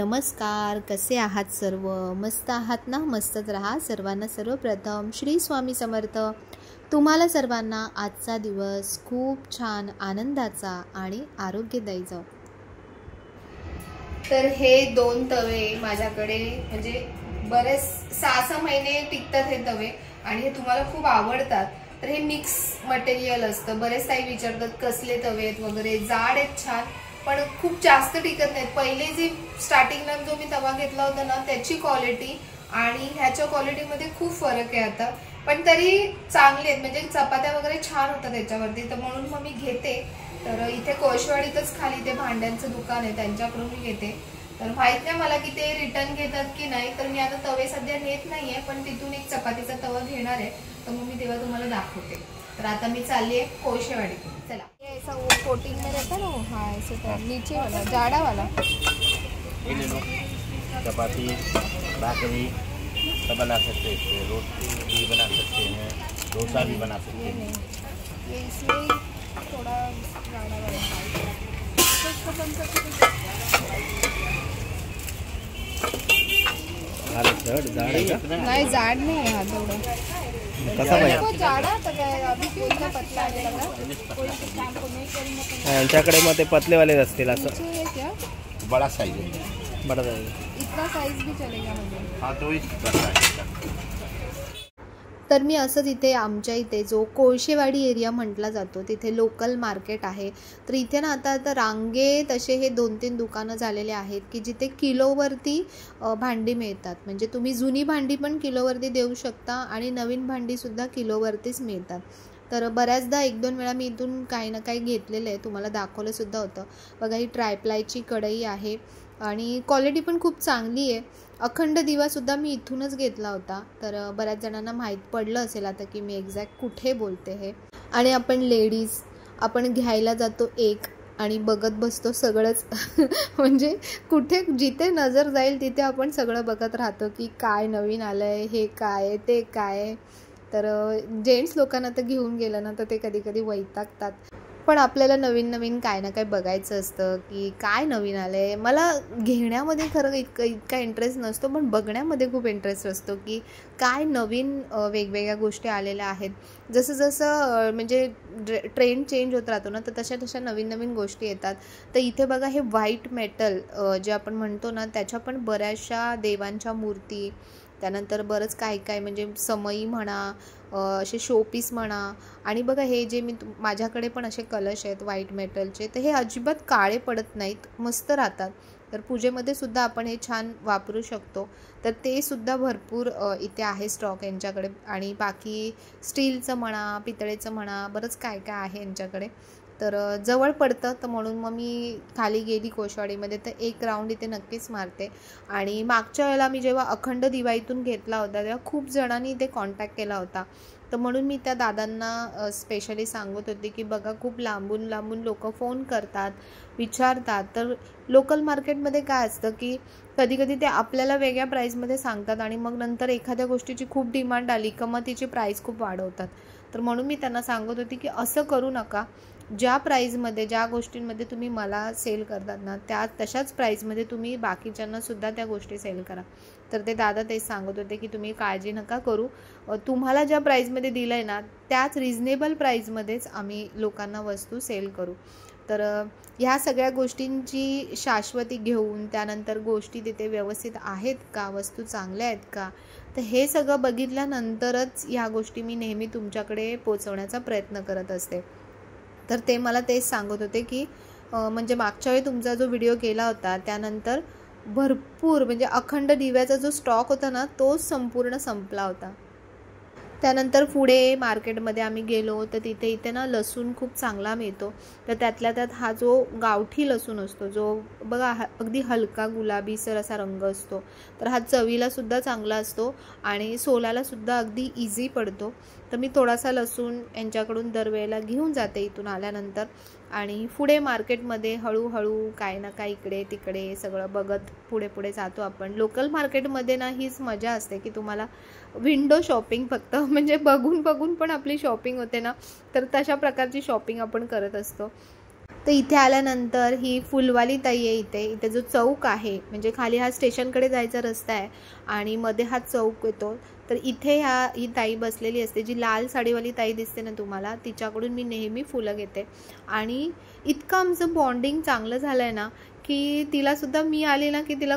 नमस्कार, कसे आहात सर्व? मस्त आहात ना? मस्तच राहा. सर्वांना सर्वप्रथम श्री स्वामी समर्थ. तुम्हाला सर्वांना आजचा दिवस खूप छान आनंदाचा आणि आरोग्यदायी जाओ. तर हे 2 तवे माझ्याकडे म्हणजे बरेच 6 महिने टिकतात हे तवे आणि हे तुम्हाला खूप आवडतात. तर हे मिक्स मटेरियल असतं. बरेच काही विचारतात कसले तवे आहेत वगैरे. जाड आहेत छान, पण खूप जास्त टिकत नाहीत. पहिले जी स्टार्टिंगला जो मी तवा घेतला होता ना त्याची क्वालिटी आणि ह्याच्या क्वालिटीमध्ये खूप फरक आहे आता. पण तरी चांगले आहेत, म्हणजे चपात्या वगैरे छान होतात त्याच्यावरती. तर म्हणून मग मी घेते. तर इथे कोळशेवाडीतच खाली ते भांड्यांचं दुकान आहे, त्यांच्याकडून मी घेते. तर माहित नाही मला की ते रिटर्न घेतात की नाही. तर मी आता तवे सध्या नेत नाहीये, पण तिथून एक चपातीचा तवा घेणार आहे. तर मग मी तेव्हा तुम्हाला दाखवते. तर आता मी चालली आहे कोळशेवाडी. चला. ये ऐसा वो कोटिंग में रहता ना, हाँ ऐसे तो नीचे वाला जाड़ा वाला ये ले लो। चपाती, भाकरी सब बना सकते हैं, रोटी भी बना सकते हैं, डोसा भी बना सकते हैं। ये इसमें थोड़ा जाड़ा वाला नहीं, जाड नहीं है हा थोड़ा कसा पाहिजे जाड़ा तो अभी क्यों इतना पतला आने लगा? यांच्याकडे मग ते पतलेवाले असतील असं. नीचे है क्या? बड़ा साइज है, बड़ा जाईल. इतना साइज भी चलेगा मुझे. हाँ तो इस बड़ा है। तर मी असंच इथे आमच्या इथे जो कोळशेवाडी एरिया म्हटला जातो तिथे लोकल मार्केट आहे. तर इथे ना आता रांगेत असे हे 2-3 दुकानं झालेले आहेत की जिथे किलोवरती भांडी मिळतात. म्हणजे तुम्ही जुनी भांडी पण किलोवरती देऊ शकता आणि नवीन भांडीसुद्धा किलोवरतीच मिळतात. तर बऱ्याचदा 1-2 वेळा मी इथून काही ना काही घेतलेलं आहे, तुम्हाला दाखवलंसुद्धा होतं. बघा ही ट्रायप्लायची कढई आहे आणि क्वालिटी पण खूप चांगली आहे. अखंड दिवासुद्धा मी इथूनच घेतला होता. तर बऱ्याच जणांना माहीत पडलं असेल आता की मी एक्झॅक्ट कुठे बोलते हे. आणि आपण लेडीज आपण घ्यायला जातो एक आणि बघत बसतो सगळंच म्हणजे कुठे जिथे नजर जाईल तिथे आपण सगळं बघत राहतो की काय नवीन आलं आहे, हे काय ते काय. तर जेंट्स लोकांना तर घेऊन गेलं ना तर ते कधी कधी वैतागतात. पण आपल्याला नवीन नवीन काय ना काय बघायचं असतं की काय नवीन आलं आहे. मला घेण्यामध्ये खरं इतका इंटरेस्ट नसतो, पण बघण्यामध्ये खूप इंटरेस्ट असतो की काय नवीन वेगवेगळ्या गोष्टी आलेल्या आहेत. जसं जसं म्हणजे ट्रेंड चेंज होत राहतो ना, तर तशा तशा नवीन नवीन गोष्टी येतात. तर इथे बघा हे व्हाईट मेटल जे आपण म्हणतो ना त्याच्या पण बऱ्याचशा देवांच्या मूर्ती, त्यानंतर बरंच काय काय म्हणजे समई म्हणा, असे शोपीस म्हणा. आणि बघा हे जे माझ्याकडे पण असे कलश आहेत व्हाईट मेटलचे, तर हे अजिबात काळे पडत नाहीत, मस्त राहतात. तर पूजेमध्ये सुद्धा आपण हे छान वापरू शकतो. तर ते सुद्धा भरपूर इथे आहे स्टॉक यांच्याकडे. आणि बाकी स्टीलचं म्हणा, पितळेचं म्हणा, बरंच काय काय आहे यांच्याकडे. तर जवळ पडतं, तर म्हणून मग मी खाली गेली कोळशेवाडीमध्ये तर एक राऊंड इथे नक्कीच मारते. आणि मागच्या वेळेला मी जेव्हा अखंड दिवा इथून घेतला होता तेव्हा खूप जणांनी इथे कॉन्टॅक्ट केला होता. तर म्हणून मी त्या दादांना स्पेशली सांगत होते की बघा खूप लांबून लांबून लोक फोन करतात, विचारतात. तर लोकल मार्केटमध्ये काय असतं की कधी कधी ते आपल्याला वेगळ्या प्राईजमध्ये सांगतात आणि मग नंतर एखाद्या गोष्टीची खूप डिमांड आली का मग तिची प्राईस खूप वाढवतात. तर म्हणून मी त्यांना सांगत होती की असं करू नका. ज्या प्राईजमध्ये ज्या गोष्टींमध्ये तुम्ही मला सेल करतात ना त्या तशाच प्राईजमध्ये तुम्ही बाकीच्यांनासुद्धा त्या गोष्टी सेल करा. तर ते दादा तेच सांगत होते की तुम्ही काळजी नका करू, तुम्हाला ज्या प्राईजमध्ये दिलं आहे ना त्याच रिजनेबल प्राईजमध्येच आम्ही लोकांना वस्तू सेल करू. तर ह्या सगळ्या गोष्टींची शाश्वती घेऊन त्यानंतर गोष्टी तिथे व्यवस्थित आहेत का, वस्तू चांगल्या आहेत का, तर हे सगळं बघितल्यानंतरच ह्या गोष्टी मी नेहमी तुमच्याकडे पोचवण्याचा प्रयत्न करत असते. तर ते मला तेच सांगत होते की म्हणजे मागच्या वेळी तुमचा जो व्हिडिओ केला होता त्यानंतर भरपूर म्हणजे अखंड दिव्याचा जो स्टॉक होता ना तोच संपूर्ण संपला होता. त्यानंतर पुढे मार्केटमध्ये आम्ही गेलो तर इथे ना लसूण खूप चांगला मिळतो. तर त्यातल्या त्यात हा जो गावठी लसूण असतो जो बघा अगदी हलका गुलाबीसर असा रंग असतो, तर हा चवीलासुद्धा चांगला असतो आणि सोलालासुद्धा अगदी इझी पडतो. तर मी थोडासा लसूण यांच्याकडून दरवेळेला घेऊन जाते इथून आल्यानंतर. आणि पुढे मार्केटमध्ये हळूहळू काय ना काय इकडे तिकडे सगळं बघत पुढे पुढे जातो आपण. लोकल मार्केटमध्ये ना हीच मजा असते की तुम्हाला विंडो शॉपिंग फक्त म्हणजे बघून बघून पण आपली शॉपिंग होते ना, तर तशा प्रकारची शॉपिंग आपण करत असतो. तर इथे आल्यानंतर ही फुलवाली ताई आहे. इथे जो चौक आहे, म्हणजे खाली हा स्टेशनकडे जायचा रस्ता आहे आणि मध्ये हा चौक येतो. तर इथे ही ताई बसलेली असते, जी लाल साडीवाली ताई दिसते ना तुम्हाला, तिच्याकडून मी नेहमी फुलं घेते. आणि इतकं आमचं बॉन्डिंग चांगलं झालं आहे ना, की तिलासुद्धा मी आली ना की तिला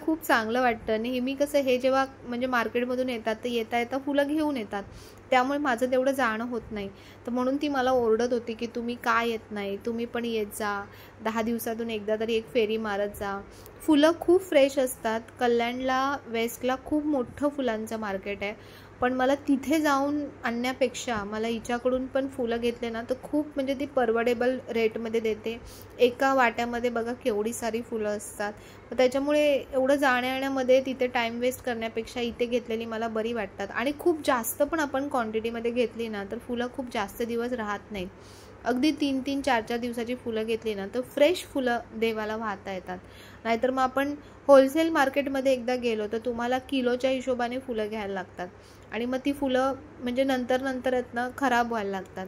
खूप चांगलं वाटतं. नेहमी कसं हे जेव्हा म्हणजे मार्केटमधून येतात तर येता फुलं घेऊन येतात, त्यामुळे माझं तेवढं जाणं होत नाही. तर म्हणून ती मला ओरडत होती की तुम्ही का येत नाही, तुम्ही पण येत जा, 10 दिवसातून एकदा तरी एक फेरी मारत जा. फुलं खूप फ्रेश असतात. कल्याणला वेस्टला खूप मोठं फुलांचं मार्केट आहे, पण मला तिथे जाऊन आणण्यापेक्षा मला हिच्याकडून पण फुलं घेतले ना तर खूप म्हणजे ती परवडेबल रेटमध्ये देते. एका वाट्यामध्ये बघा केवढी सारी फुलं असतात. तर त्याच्यामुळे एवढं जाण्या-येण्यामध्ये तिथे टाईम वेस्ट करण्यापेक्षा इथे घेतलेली मला बरी वाटतात. आणि खूप जास्त पण आपण क्वांटिटीमध्ये घेतली ना तर फुलं खूप जास्त दिवस राहत नाहीत. अगदी 3-3, 4-4 दिवसाची फुलं घेतली ना तर फ्रेश फुलं देवाला वाहता येतात. नाहीतर मग आपण होलसेल मार्केटमध्ये एकदा गेलो तर तुम्हाला किलोच्या हिशोबाने फुलं घ्यायला लागतात आणि मग ती फुलं म्हणजे नंतर खराब व्हायला लागतात.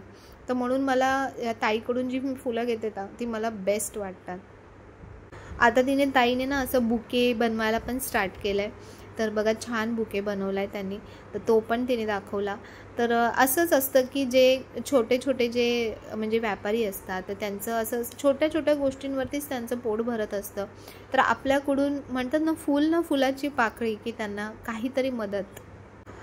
तर म्हणून मला या ताईकडून जी मी फुलं घेते ती मला बेस्ट वाटतात. आता ताईने ना असं बुके बनवायला पण स्टार्ट केलं आहे. तर बघा छान बुके बनवला आहे त्यांनी, तर तो पण तिने दाखवला. तर असंच असतं की जे छोटे जे म्हणजे व्यापारी असतात तर त्यांचं असं छोट्या गोष्टींवरतीच त्यांचं पोट भरत असतं. तर आपल्याकडून म्हणतात ना फुलाची पाकळी, की त्यांना काहीतरी मदत.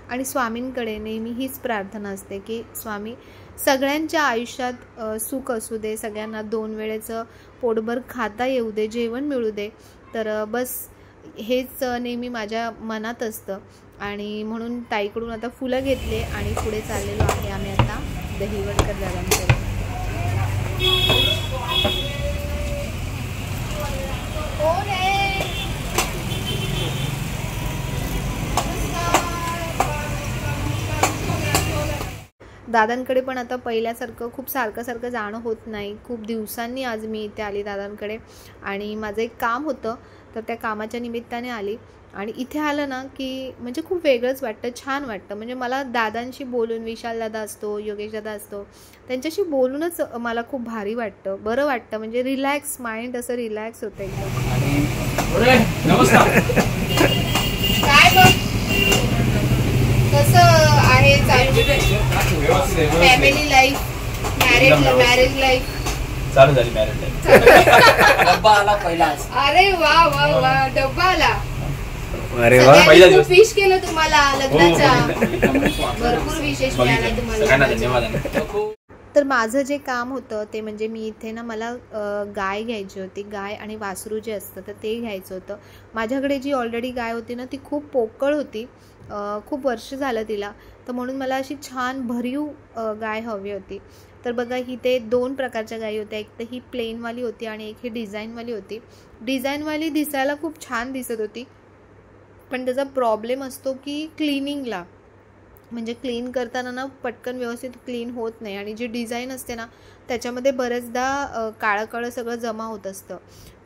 आणि स्वामींकडे नेहमी हीच प्रार्थना असते की स्वामी सगळ्यांच्या आयुष्यात सुख असू दे, सगळ्यांना 2 वेळेचं पोटभर खाता येऊ दे, जेवण मिळू दे. तर बस हेच नेहमी माझ्या मनात असतं. आणि म्हणून ताईकडून आता फुलं घेतले आणि पुढे चाललेलो आहे आम्ही आता दहिवडकर दादांकडे. दादांकडे पण आता पहिल्यासारखं खूप सारखं जाणं होत नाही. खूप दिवसांनी आज मी इथे आली दादांकडे आणि माझं एक काम होतं, तर त्या कामाच्या निमित्ताने आली. आणि इथे आलं ना की म्हणजे खूप वेगळंच वाटतं, छान वाटतं. म्हणजे मला दादांशी बोलून, विशाल दादा असतो, योगेश दादा असतो, त्यांच्याशी बोलूनच मला खूप भारी वाटतं, बरं वाटतं. म्हणजे रिलॅक्स माइंड असं रिलॅक्स होतं एकदम. नमस्कार. काय बघ कसं आहे फॅमिली लाईफ, मॅरेज लाईफ चालू झाली. मॅरेज लाईफ डब्बा आला पहिलाच. अरे वा डब्बा आला. अरे वा, पहिला दिवस विश केलं तुम्हाला लग्नाचा, भरपूर विशेष मिळाला तुम्हाला. धन्यवाद. तर माझं जे काम होतं ते म्हणजे मी इथे ना मला गाय घ्यायची होती. गाय आणि वासरू जे असतं तर ते घ्यायचं होतं. माझ्याकडे जी ऑलरेडी गाय होती ना ती खूप पोकळ होती, खूप वर्ष झालं तिला. तर म्हणून मला अशी छान भरीव गाय हवी होती. तर बघा इथे 2 प्रकारच्या गायी होत्या. एक तर ही प्लेनवाली होती आणि एक ही डिझाईनवाली होती. डिझाईनवाली दिसायला खूप छान दिसत होती, पण त्याचा प्रॉब्लेम असतो की क्लिनिंगला, म्हणजे क्लीन करताना ना पटकन व्यवस्थित क्लीन होत नाही. आणि जी डिझाईन असते ना त्याच्यामध्ये बरेचदा काळं सगळं जमा होत असतं.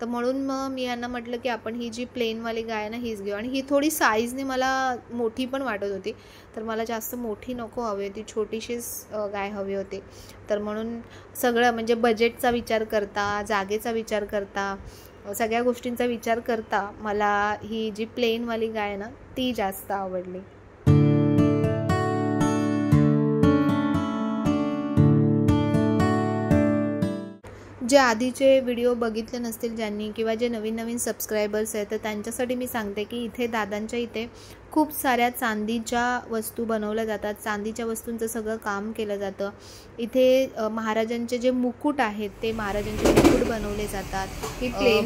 तर म्हणून मग मी यांना म्हटलं की आपण ही जी प्लेनवाली गाय आहे ना हीच घेऊ. आणि ही थोडी साईजने मला मोठी पण वाटत होती, तर मला जास्त मोठी नको हवी होती, छोटीशीच गाय हवी होती. तर म्हणून सगळं म्हणजे बजेटचा विचार करता, जागेचा विचार करता, सगळ्या गोष्टींचा विचार करता मला ही जी प्लेनवाली गाय आहे ना ती जास्त आवडली. जे आधीचे व्हिडिओ बघितले नसतील ज्यांनी, किंवा जे नवीन सबस्क्रायबर्स आहेत, तर त्यांच्यासाठी मी सांगते की इथे दादांच्या इथे खूप साऱ्या चांदीच्या वस्तू बनवल्या जातात. चांदीच्या वस्तूंचं सगळं काम केलं जातं. इथे महाराजांचे जे मुकुट आहेत ते महाराजांचे मुकुट बनवले जातात.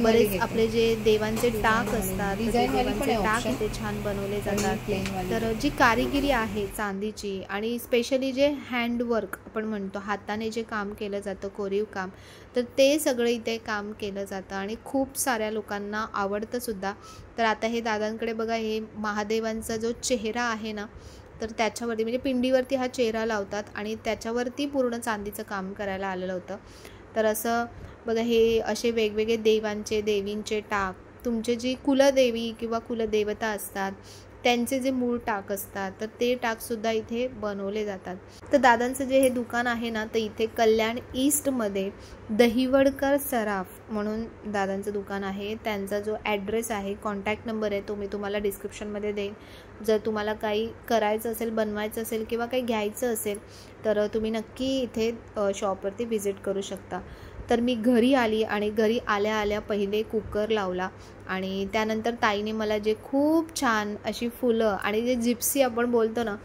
बरेच आपले जे देवांचे टाक असतात, देवांचे टाक इथे छान बनवले जातात. तर जी कारिगिरी आहे चांदीची, आणि स्पेशली जे हँडवर्क आपण म्हणतो, हाताने जे काम केलं जातं, कोरीव काम, तर ते सगळं इथे काम केलं जातं आणि खूप साऱ्या लोकांना आवडतं सुद्धा. तर आता हे दादांकडे बघा, हे महादेवांचा जो चेहरा आहे ना, तर त्याच्यावरती म्हणजे पिंडीवरती हा चेहरा लावतात आणि त्याच्यावरती पूर्ण चांदीचं काम करायला आलेलं होतं. तर असं बघा, हे असे वेगवेगळे देवींचे टाक, तुमचे जी कुलदेवी किंवा कुलदेवता असतात त्यांचे जे मूळ टाक असतात तर ते टाकसुद्धा इथे बनवले जातात. तर दादांचं जे हे दुकान आहे ना, तर इथे कल्याण ईस्टमध्ये दहिवडकर सराफ म्हणून दादांचं दुकान आहे. त्यांचा जो ॲड्रेस आहे, कॉन्टॅक्ट नंबर आहे, तो मी तुम्हाला डिस्क्रिप्शनमध्ये देईन. जर तुम्हाला काही करायचं असेल, बनवायचं असेल किंवा काही घ्यायचं असेल तर तुम्ही नक्की इथे शॉपवरती व्हिजिट करू शकता. तर मी घरी आली आणि घरी आल्या आल्या पहिले कुकर लावला आणि त्यानंतर ताईने मला जे खूप छान अशी फुलं आणि जे जिप्सी आपण बोलतो ना,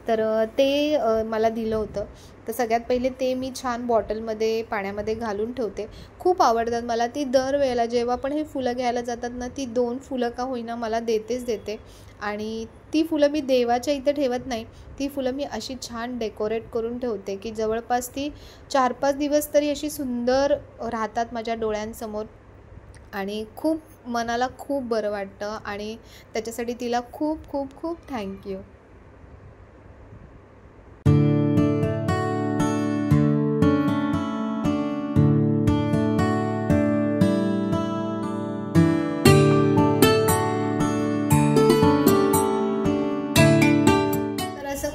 तर ते मला दिलं होतं. तर सगळ्यात पहिले ते मी छान बॉटलमध्ये पाण्यामध्ये घालून ठेवते. खूप आवडतात मला ती. दरवेळेला जेव्हा पण हे फुलं घ्यायला जातात ना, ती 2 फुलं का होईना मला देते. आणि ती फुलं मी देवाच्या इथं ठेवत नाही, ती फुलं मी अशी छान डेकोरेट करून ठेवते की जवळपास ती 4-5 दिवस तरी अशी सुंदर राहतात माझ्या डोळ्यांसमोर आणि खूप मनाला खूप बरं वाटतं. आणि त्याच्यासाठी तिला खूप खूप खूप थँक्यू.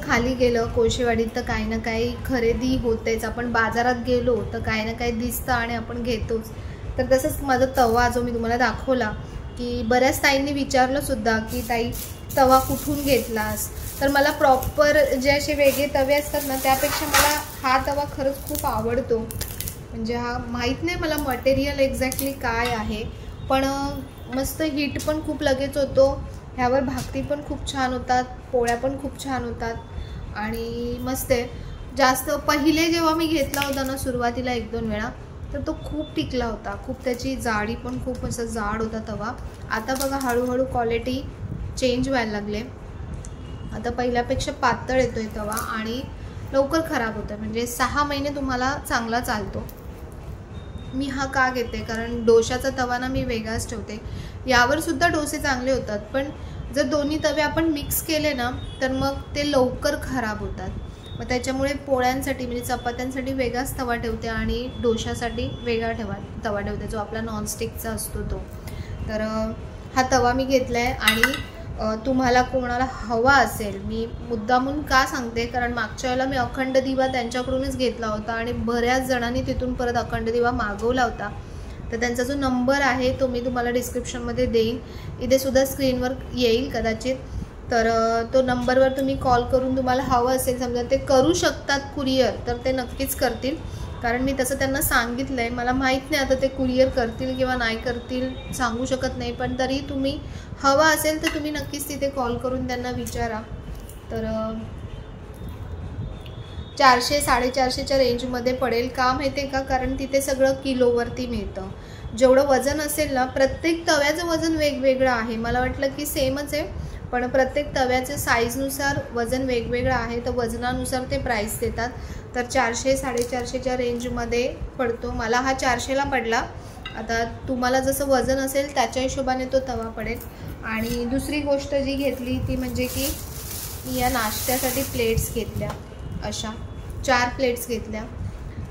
खाली गेलं कोळशेवाडीत तर काही ना काही खरेदी होतेच. आपण बाजारात गेलो तर काही ना काही दिसतं आणि आपण घेतोच. तर तसंच माझा तवा जो मी तुम्हाला दाखवला की बऱ्याच ताईंनी विचारलं सुद्धा की ताई तवा कुठून घेतलास. तर मला प्रॉपर जे असे वेगळे तवे असतात ना, त्यापेक्षा मला हा तवा खरंच खूप आवडतो. म्हणजे हा माहीत नाही मला मटेरियल एक्झॅक्टली काय आहे, पण मस्त हीट पण खूप लगेच होतो. ह्यावर भाकरी पण खूप छान होतात, पोळ्या पण खूप छान होतात आणि मस्त आहे. जास्त पहिले जेव्हा मी घेतला होता ना सुरुवातीला 1-2 वेळा, तर तो खूप टिकला होता. खूप त्याची जाडी पण खूप असं जाड होता तवा. आता बघा हळूहळू क्वालिटी चेंज व्हायला लागले. आता पहिल्यापेक्षा पातळ येतोय तवा आणि लवकर खराब होतं. म्हणजे 6 महिने तुम्हाला चांगला चालतो. मी हा का घेते, कारण डोशाचा तवा ना मी वेगळाच ठेवते. यावर सुद्धा डोसे चांगले होतात, पण जर दोन्ही तवे आपण मिक्स केले ना तर मग ते लवकर खराब होतात. मग त्याच्यामुळे पोळ्यांसाठी म्हणजे चपात्यांसाठी वेगळाच तवा ठेवते आणि डोशासाठी वेगळा तवा ठेवते, जो आपला नॉनस्टिकचा असतो तो. तर हा तवा मी घेतला आहे आणि तुम्हाला कोणाला हवा असेल, मी मुद्दामून का सांगते, कारण मागच्या वेळेला मी अखंड दिवा त्यांच्याकडूनच घेतला होता आणि बऱ्याच जणांनी तिथून परत अखंड दिवा मागवला होता. तर त्यांचा जो नंबर आहे तो मी तुम्हाला डिस्क्रिप्शनमध्ये देईन, इथे सुद्धा स्क्रीनवर येईल कदाचित. तर तो नंबरवर तुम्ही कॉल करून तुम्हाला हवं असेल, समजा ते करू शकतात कुरिअर, तर ते नक्कीच करतील. कारण मी तसं त्यांना सांगितलं आहे. मला माहीत नाही आता ते कुरिअर करतील किंवा नाही करतील, सांगू शकत नाही, पण तरी तुम्ही हवा असेल तर तुम्ही नक्कीच तिथे कॉल करून त्यांना विचारा. तर 400-450च्या रेंजमध्ये पडेल. का माहिती आहे का, कारण तिथे सगळं किलोवरती मिळतं. जेवढं वजन असेल ना, प्रत्येक तव्याचं वजन वेगवेगळं आहे. मला वाटलं की सेमच आहे, पण प्रत्येक तव्याचे साईजनुसार वजन वेगवेगळं आहे. तर वजनानुसार ते प्राईस देतात. तर 400-450च्या रेंजमध्ये पडतो. मला हा 400ला पडला. आता तुम्हाला जसं वजन असेल त्याच्या हिशोबाने तो तवा पडेल. आणि दुसरी गोष्ट जी घेतली ती म्हणजे की मी या नाश्त्यासाठी प्लेट्स घेतल्या. अशा 4 प्लेट्स घेतल्या,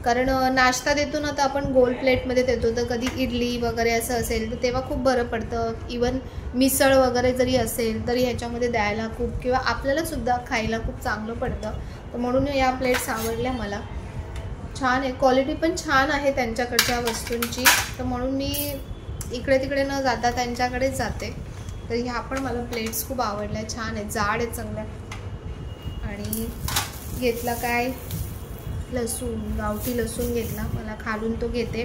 कारण नाश्ता देतो ना तर आपण गोल प्लेटमध्ये देतो. तर कधी इडली वगैरे असं असेल तर तेव्हा खूप बरं पडतं. इवन मिसळ वगैरे जरी असेल तरी ह्याच्यामध्ये द्यायला खूप, किंवा आपल्यालासुद्धा खायला खूप चांगलं पडतं. तर म्हणून या प्लेट्स आवडल्या मला. छान आहे, क्वालिटी पण छान आहे त्यांच्याकडच्या वस्तूंची. तर म्हणून मी इकडे तिकडे न जाता त्यांच्याकडेच जाते. तर ह्या पण मला प्लेट्स खूप आवडल्या, छान आहेत, जाड आहेत चांगल्या. आणि घेतला काय, लसूण, गावठी लसूण घेतला. मला खालून तो घेते.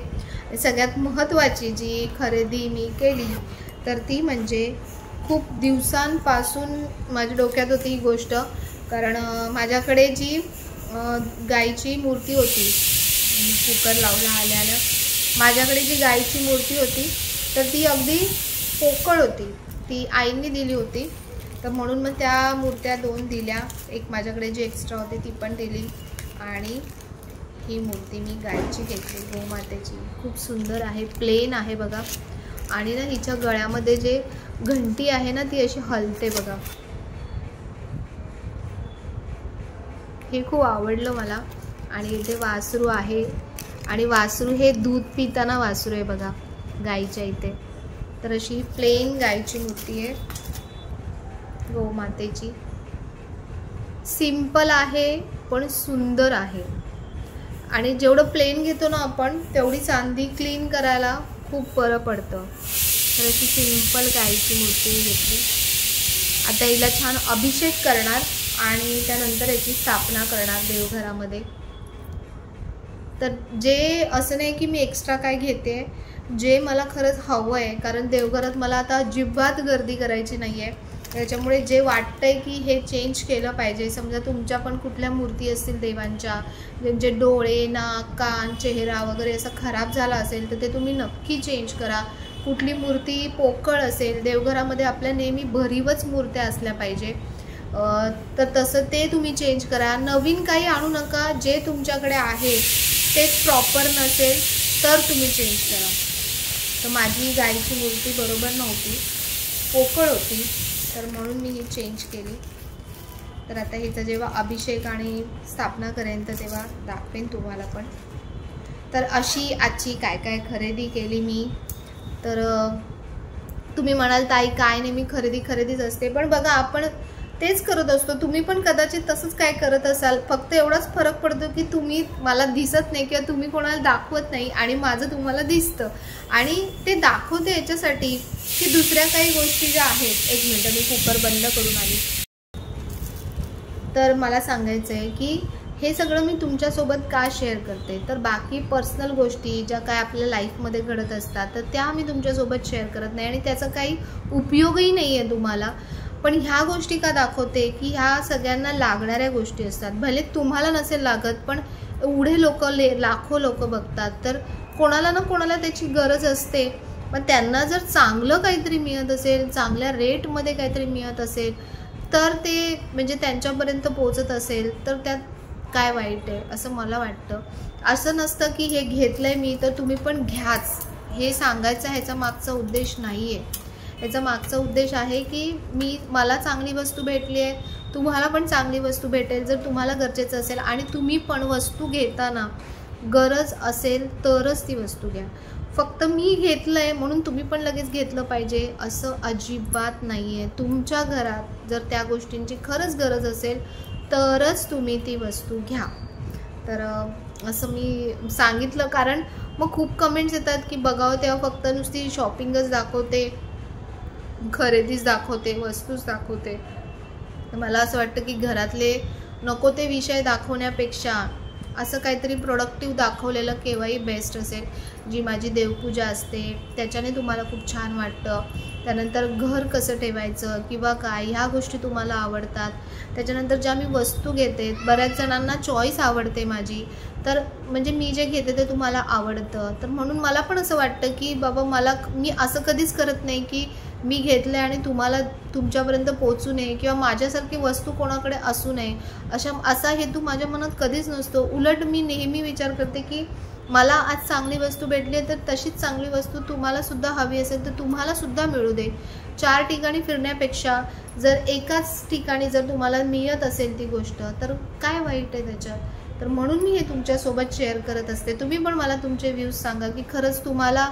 सगळ्यात महत्त्वाची जी खरेदी मी केली तर ती म्हणजे खूप दिवसांपासून माझ्या डोक्यात होती ही गोष्ट, कारण माझ्याकडे जी गाईची मूर्ती होती, कुकर लावला आल्यानं माझ्याकडे जी गाईची मूर्ती होती तर ती अगदी पोकळ होती. ती आईंनी दिली होती. तर म्हणून मग त्या मूर्त्या 2 दिल्या. एक माझ्याकडे जी एक्स्ट्रा होती ती पण दिली. आणि ही मूर्ती मी गायची घेतली, गोमातेची. खूप सुंदर आहे, प्लेन आहे बघा. आणि ना हिच्या गळ्यामध्ये जे घंटी आहे ना ती अशी हलते बघा. हे खूप आवडलं मला. आणि इथे वासरू आहे, आणि वासरू हे दूध पिताना वासरू आहे बघा गाईच्या इथे. तर अशी प्लेन गायची मूर्ती आहे. गोमातेची. सिंपल आहे पण सुंदर आहे. आणि जेवढं प्लेन घेतो ना आपण तेवढी चांदी क्लीन करायला खूप बरं पडतं. तर अशी सिंपल गाईची मूर्ती घेतली. आता हिला छान अभिषेक करणार आणि त्यानंतर याची स्थापना करणार देवघरामध्ये. तर जे असं नाही की मी एक्स्ट्रा काय घेते, जे मला खरंच हवं आहे, कारण देवघरात मला आता अजिबात गर्दी करायची नाही आहे. त्याच्यामुळे जे वाटतंय की हे चेंज केलं पाहिजे. समजा तुमच्या पण कुठल्या मूर्ती असतील देवांच्या, ज्यांचे डोळे, नाक, कान, चेहरा वगैरे असं खराब झाला असेल तर ते तुम्ही नक्की चेंज करा. कुठली मूर्ती पोकळ असेल, देवघरामध्ये आपल्या नेहमी भरीवच मूर्त्या असल्या पाहिजे, तर तसं ते तुम्ही चेंज करा. नवीन काही आणू नका. जे तुमच्याकडे आहे ते प्रॉपर नसेल तर तुम्ही चेंज करा. तर माझी गाईची मूर्ती बरोबर नव्हती, पोकळ होती, तर म्हणून मी ही चेंज केली. तर आता हिचा जेव्हा अभिषेक आणि स्थापना करेन तर तेव्हा दाखवेन तुम्हाला पण. तर अशी आजची काय काय खरेदी केली मी. तर तुम्ही म्हणाल ताई काय नेहमी खरेदीच असते, पण बघा आपण तेच करत असतो. तुम्ही पण कदाचित तसंच काय करत असाल. फक्त एवढाच फरक पडतो की तुम्ही मला दिसत नाही किंवा तुम्ही कोणाला दाखवत नाही आणि माझं तुम्हाला दिसतं. आणि ते दाखवते याच्यासाठी की दुसऱ्या काही गोष्टी ज्या आहेत. एक मिनिट, मी कुकर बंद करून आली. तर मला सांगायचं आहे की हे सगळं मी तुमच्यासोबत का शेअर करते, तर बाकी पर्सनल गोष्टी ज्या काय आपल्या लाईफमध्ये घडत असतात तर त्या मी तुमच्यासोबत शेअर करत नाही आणि त्याचा काही उपयोगही नाही आहे तुम्हाला. पण ह्या गोष्टी का दाखवते की ह्या सगळ्यांना लागणाऱ्या गोष्टी असतात. भले तुम्हाला नसेल लागत, पण एवढे लाखो लोक बघतात, तर कोणाला ना कोणाला त्याची गरज असते. पण त्यांना जर चांगलं काहीतरी मिळत असेल, चांगल्या रेटमध्ये काहीतरी मिळत असेल, तर ते म्हणजे त्यांच्यापर्यंत पोहोचत असेल तर त्यात काय वाईट आहे असं मला वाटतं. असं नसतं की हे घेतलंय मी तर तुम्ही पण घ्याच, हे सांगायचं ह्याचा मागचा उद्देश नाही आहे. याचा मागचा उद्देश आहे की मला चांगली वस्तू भेटली आहे, तुम्हाला पण चांगली वस्तू भेटेल जर तुम्हाला गरजेचं असेल. आणि तुम्ही पण वस्तू घेताना गरज असेल तरच ती वस्तू घ्या. फक्त मी घेतलं आहे म्हणून तुम्ही पण लगेच घेतलं पाहिजे असं अजिबात नाही आहे. तुमच्या घरात जर त्या गोष्टींची खरंच गरज असेल तरच तुम्ही ती वस्तू घ्या. तर असं मी सांगितलं, कारण मग खूप कमेंट्स येतात की बघावं तेव्हा फक्त नुसती शॉपिंगच दाखवते, खरेदीच दाखवते, वस्तूच दाखवते. मला असं वाटतं की घरातले नको ते विषय दाखवण्यापेक्षा असं काहीतरी प्रोडक्टिव्ह दाखवलेलं केव्हाही बेस्ट असेल. जी माझी देवपूजा असते त्याच्याने तुम्हाला खूप छान वाटतं. त्यानंतर घर कसं ठेवायचं किंवा काय ह्या गोष्टी तुम्हाला आवडतात. त्याच्यानंतर ज्या मी वस्तू घेते, बऱ्याच जणांना चॉईस आवडते माझी, तर म्हणजे मी जे घेते ते तुम्हाला आवडतं. तर म्हणून मला पण असं वाटतं की बाबा मी असं कधीच करत नाही की मी घेतलं आणि तुम्हाला तुमच्यापर्यंत पोहोचू नये किंवा माझ्यासारखी वस्तू कोणाकडे असू नये असा हेतू माझ्या मनात कधीच नसतो. उलट मी नेहमी विचार करते की मला आज चांगली वस्तू भेटली आहे तर तशीच चांगली वस्तू तुम्हाला सुद्धा हवी असेल तर तुम्हाला सुद्धा मिळू दे. 4 ठिकाणी फिरण्यापेक्षा जर एकाच ठिकाणी जर तुम्हाला मिळत असेल ती गोष्ट तर काय वाईट आहे त्याच्यात. तर म्हणून मी हे तुमच्यासोबत शेअर करत असते. तुम्ही पण मला तुमचे व्ह्यूज सांगा की खरंच तुम्हाला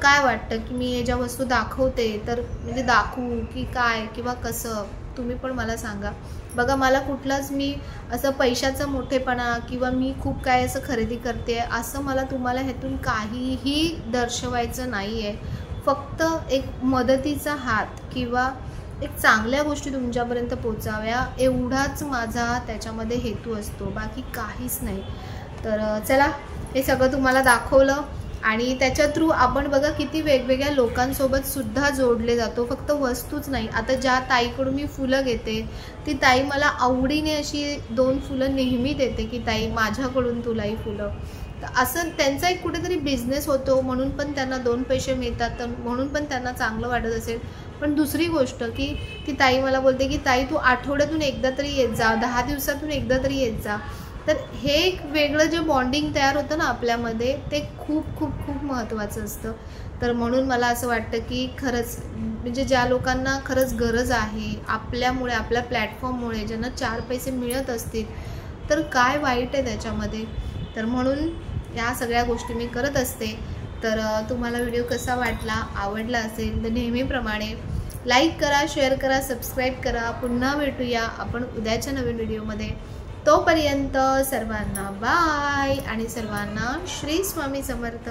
काय वाटतं की मी हे ज्या वस्तू दाखवते तर म्हणजे दाखवू की काय किंवा कसं, तुम्ही पण मला सांगा. बघा मला कुठलाच मी असं पैशाचा मोठेपणा किंवा मी खूप काय असं खरेदी करते असं मला तुम्हाला ह्यातून काहीही दर्शवायचं नाही आहे. फक्त एक मदतीचा हात किंवा एक चांगल्या गोष्टी तुमच्यापर्यंत पोचाव्या एवढाच माझा त्याच्यामध्ये हेतू असतो, बाकी काहीच नाही. तर चला हे सगळं तुम्हाला दाखवलं आणि त्याच्या थ्रू आपण बघा किती वेगवेगळ्या लोकांसोबत सुद्धा जोडले जातो, फक्त वस्तूच नाही. आता ज्या ताईकडून मी फुलं घेते ती ताई मला आवडीने अशी 2 फुलं नेहमी देते की ताई माझ्याकडून तुलाही फुलं. तर असं त्यांचा एक कुठेतरी बिझनेस होतो म्हणून पण त्यांना 2 पैसे मिळतात, तर म्हणून पण त्यांना चांगलं वाटत असेल. पण दुसरी गोष्ट की ती ताई मला बोलते की ताई तू आठवड्यातून एकदा तरी येत जा, 10 दिवसातून एकदा तरी येत जा. तर हे एक वेगळं जे बॉन्डिंग तयार होतं ना आपल्यामध्ये ते खूप खूप खूप महत्त्वाचं असतं. तर म्हणून मला असं वाटतं की खरंच म्हणजे ज्या लोकांना खरंच गरज आहे आपल्यामुळे, आपल्या प्लॅटफॉर्ममुळे ज्यांना 4 पैसे मिळत असतील तर काय वाईट आहे त्याच्यामध्ये. तर म्हणून या सगळ्या गोष्टी मी करत असते. तर तुम्हाला व्हिडिओ कसा वाटला, आवडला असेल तर नेहमीप्रमाणे लाईक करा, शेअर करा, सबस्क्राईब करा. पुन्हा भेटूया आपण उद्याच्या नवीन व्हिडिओमध्ये. तोपर्यंत सर्वांना बाय आणि सर्वांना श्री स्वामी समर्थ.